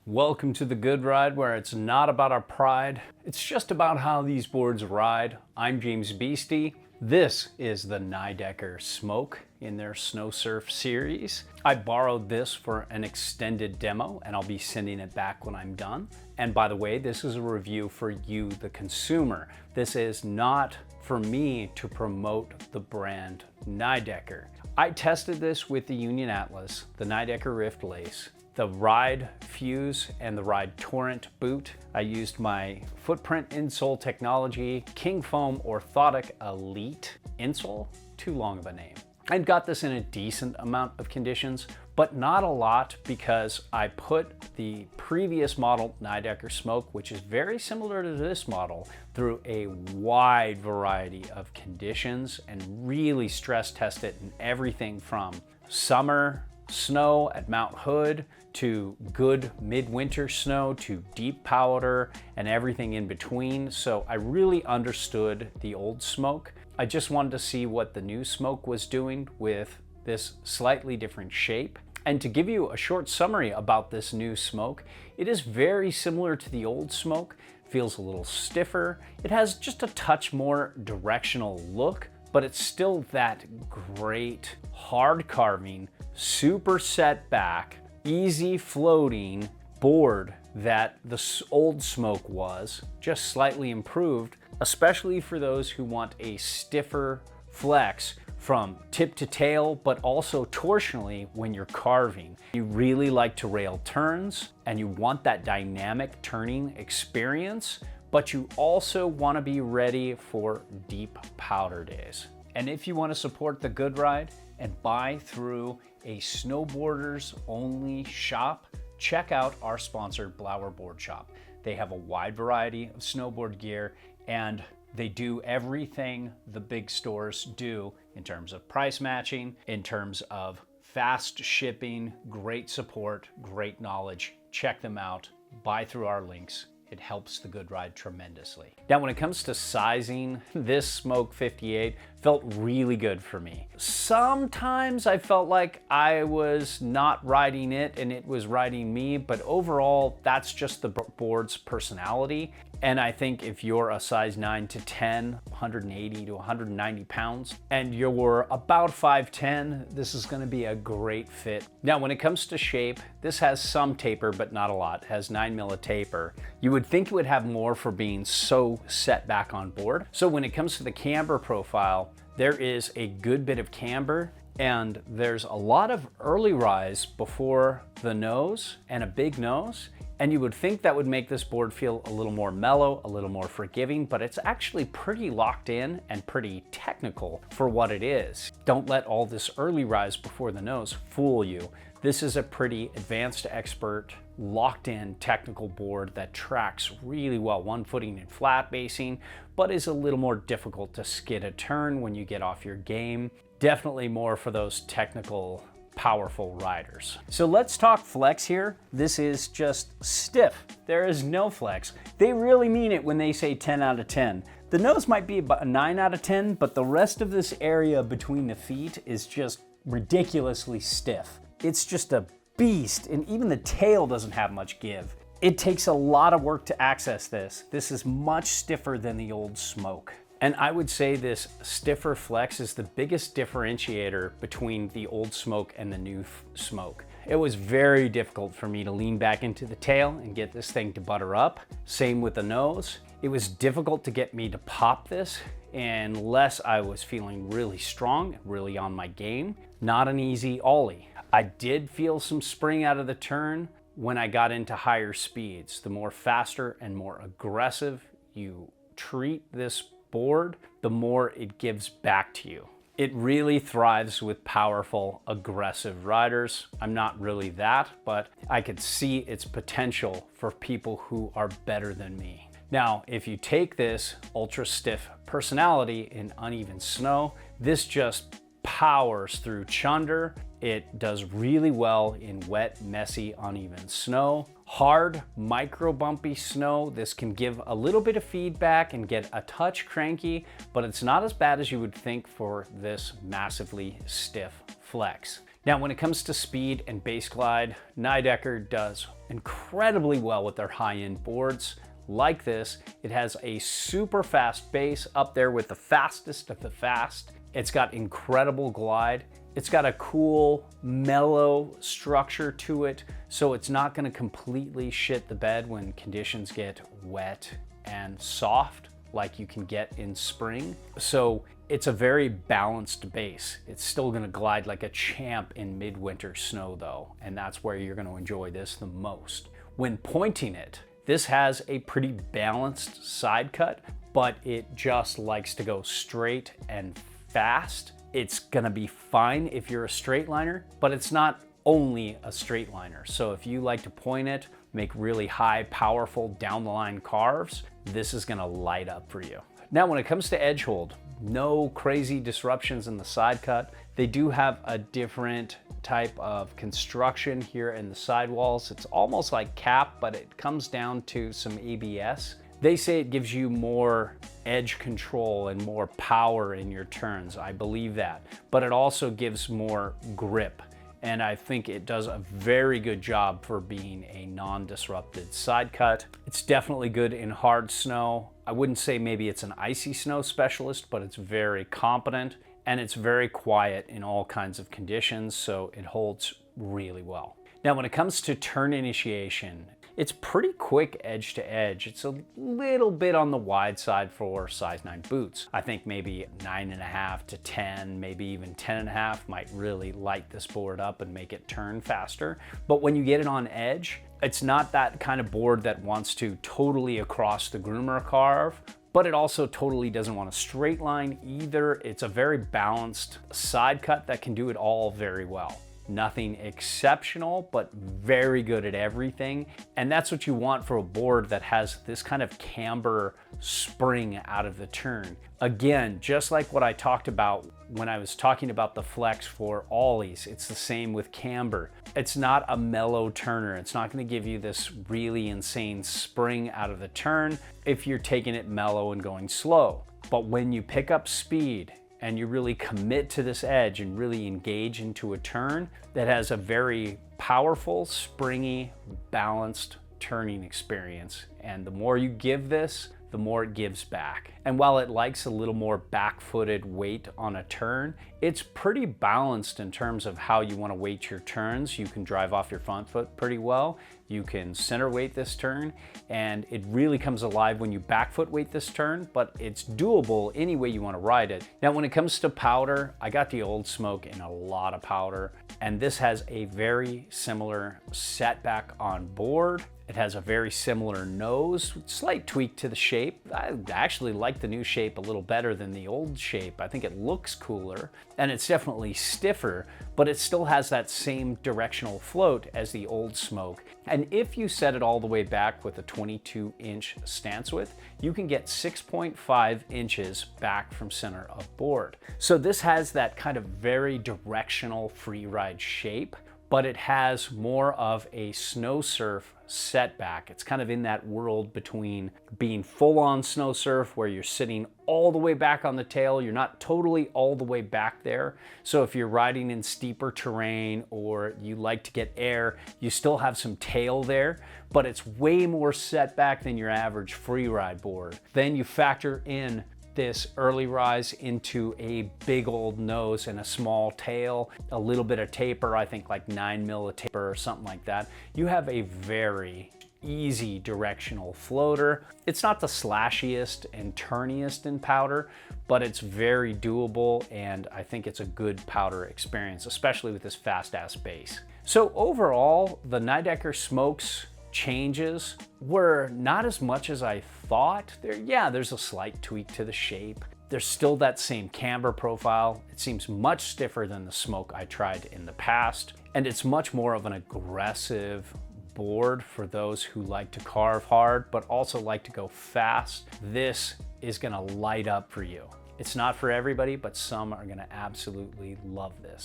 Welcome to the Good Ride, where it's not about our pride, it's just about how these boards ride. I'm James Beastie. This is the Nidecker Smoke in their Snow Surf series. I borrowed this for an extended demo and I'll be sending it back when I'm done. And by the way, this is a review for you, the consumer. This is not for me to promote the brand Nidecker. I tested this with the Union Atlas, the Nidecker Rift Lace, the Ride Fuse, and the Ride Torrent boot. I used my Footprint insole technology King Foam Orthotic Elite insole, too long of a name. I got this in a decent amount of conditions, but not a lot, because I put the previous model Nidecker Smoke, which is very similar to this model, through a wide variety of conditions and really stress test it in everything from summer snow at Mount Hood to good midwinter snow to deep powder and everything in between. So I really understood the old Smoke. I just wanted to see what the new Smoke was doing with this slightly different shape. And to give you a short summary about this new Smoke, it is very similar to the old Smoke. Feels a little stiffer. It has just a touch more directional look, but it's still that great hard carving, super set back, easy floating board that the old Smoke was, just slightly improved, especially for those who want a stiffer flex from tip to tail, but also torsionally when you're carving. You really like to rail turns and you want that dynamic turning experience, but you also want to be ready for deep powder days. And if you want to support the Good Ride and buy through a snowboarders only shop, check out our sponsor, Blauer Board Shop. They have a wide variety of snowboard gear and they do everything the big stores do in terms of price matching, in terms of fast shipping, great support, great knowledge. Check them out, buy through our links. It helps the Good Ride tremendously. Now, when it comes to sizing, this Smoke 58 felt really good for me. Sometimes I felt like I was not riding it and it was riding me, but overall, that's just the board's personality. And I think if you're a size 9 to 10, 180 to 190 pounds, and you're about 5'10", this is gonna be a great fit. Now, when it comes to shape, this has some taper, but not a lot. It has 9mm of taper. You would think it would have more for being so set back on board. So when it comes to the camber profile, there is a good bit of camber, and there's a lot of early rise before the nose and a big nose. And you would think that would make this board feel a little more mellow, a little more forgiving, but it's actually pretty locked in and pretty technical for what it is. Don't let all this early rise before the nose fool you. This is a pretty advanced expert, locked in technical board that tracks really well, one footing and flat basing, but is a little more difficult to skid a turn when you get off your game. Definitely more for those technical, powerful riders. So let's talk flex here. This is just stiff. There is no flex. They really mean it when they say 10 out of 10. The nose might be about a 9 out of 10, but the rest of this area between the feet is just ridiculously stiff. It's just a beast, and even the tail doesn't have much give. It takes a lot of work to access this. This is much stiffer than the old Smoke. And I would say this stiffer flex is the biggest differentiator between the old Smoke and the new Smoke. It was very difficult for me to lean back into the tail and get this thing to butter up. Same with the nose. It was difficult to get me to pop this unless I was feeling really strong, really on my game. Not an easy ollie. I did feel some spring out of the turn when I got into higher speeds. The more faster and more aggressive you treat this board, the more it gives back to you. It really thrives with powerful, aggressive riders. I'm not really that, but I could see its potential for people who are better than me. Now, if you take this ultra stiff personality in uneven snow, this just powers through chunder. It does really well in wet, messy, uneven snow. Hard, micro bumpy snow, this can give a little bit of feedback and get a touch cranky, but it's not as bad as you would think for this massively stiff flex. Now, when it comes to speed and base glide, Nidecker does incredibly well with their high-end boards. Like this, it has a super fast base up there with the fastest of the fast. It's got incredible glide. It's got a cool, mellow structure to it, so it's not gonna completely shit the bed when conditions get wet and soft like you can get in spring. So it's a very balanced base. It's still gonna glide like a champ in midwinter snow though, and that's where you're gonna enjoy this the most. When pointing it, this has a pretty balanced side cut, but it just likes to go straight and fast. It's gonna be fine if you're a straight liner, but it's not only a straight liner. So if you like to point it, make really high, powerful down the line carves, this is gonna light up for you. Now, when it comes to edge hold, no crazy disruptions in the side cut. They do have a different type of construction here in the sidewalls. It's almost like cap, but it comes down to some ABS. They say it gives you more edge control and more power in your turns. I believe that, but it also gives more grip. And I think it does a very good job for being a non-disrupted side cut. It's definitely good in hard snow. I wouldn't say maybe it's an icy snow specialist, but it's very competent, and it's very quiet in all kinds of conditions, so it holds really well. Now, when it comes to turn initiation, it's pretty quick edge to edge. It's a little bit on the wide side for size 9 boots. I think maybe 9.5 to 10, maybe even 10.5 might really light this board up and make it turn faster. But when you get it on edge, it's not that kind of board that wants to totally across the groomer carve, but it also totally doesn't want a straight line either. It's a very balanced side cut that can do it all very well. Nothing exceptional, but very good at everything. And that's what you want for a board that has this kind of camber spring out of the turn. Again, just like what I talked about when I was talking about the flex for ollies, it's the same with camber. It's not a mellow turner. It's not gonna give you this really insane spring out of the turn if you're taking it mellow and going slow. But when you pick up speed and you really commit to this edge and really engage into a turn that has a very powerful, springy, balanced turning experience. And the more you give this, the more it gives back. And while it likes a little more back-footed weight on a turn, it's pretty balanced in terms of how you want to weight your turns. You can drive off your front foot pretty well. You can center weight this turn, and it really comes alive when you back foot weight this turn, but it's doable any way you want to ride it. Now, when it comes to powder, I got the Old Smoke in a lot of powder, and this has a very similar setback on board. It has a very similar nose, slight tweak to the shape. I actually like the new shape a little better than the old shape. I think it looks cooler, and it's definitely stiffer, but it still has that same directional float as the Old Smoke. And if you set it all the way back with a 22-inch stance width, you can get 6.5 inches back from center of board. So this has that kind of very directional free ride shape, but it has more of a snow surf setback. It's kind of in that world between being full-on snow surf where you're sitting all the way back on the tail. You're not totally all the way back there. So if you're riding in steeper terrain or you like to get air, you still have some tail there, but it's way more setback than your average free ride board. Then you factor in this early rise into a big old nose and a small tail, a little bit of taper, I think like 9 mil of taper or something like that. You have a very easy directional floater. It's not the slashiest and turniest in powder, but it's very doable, and I think it's a good powder experience, especially with this fast ass base. So overall, the Nidecker Smokes changes were not as much as I thought. There's a slight tweak to the shape. There's still that same camber profile. It seems much stiffer than the Smoke I tried in the past, and it's much more of an aggressive board for those who like to carve hard but also like to go fast. This is gonna light up for you. It's not for everybody, but some are gonna absolutely love this.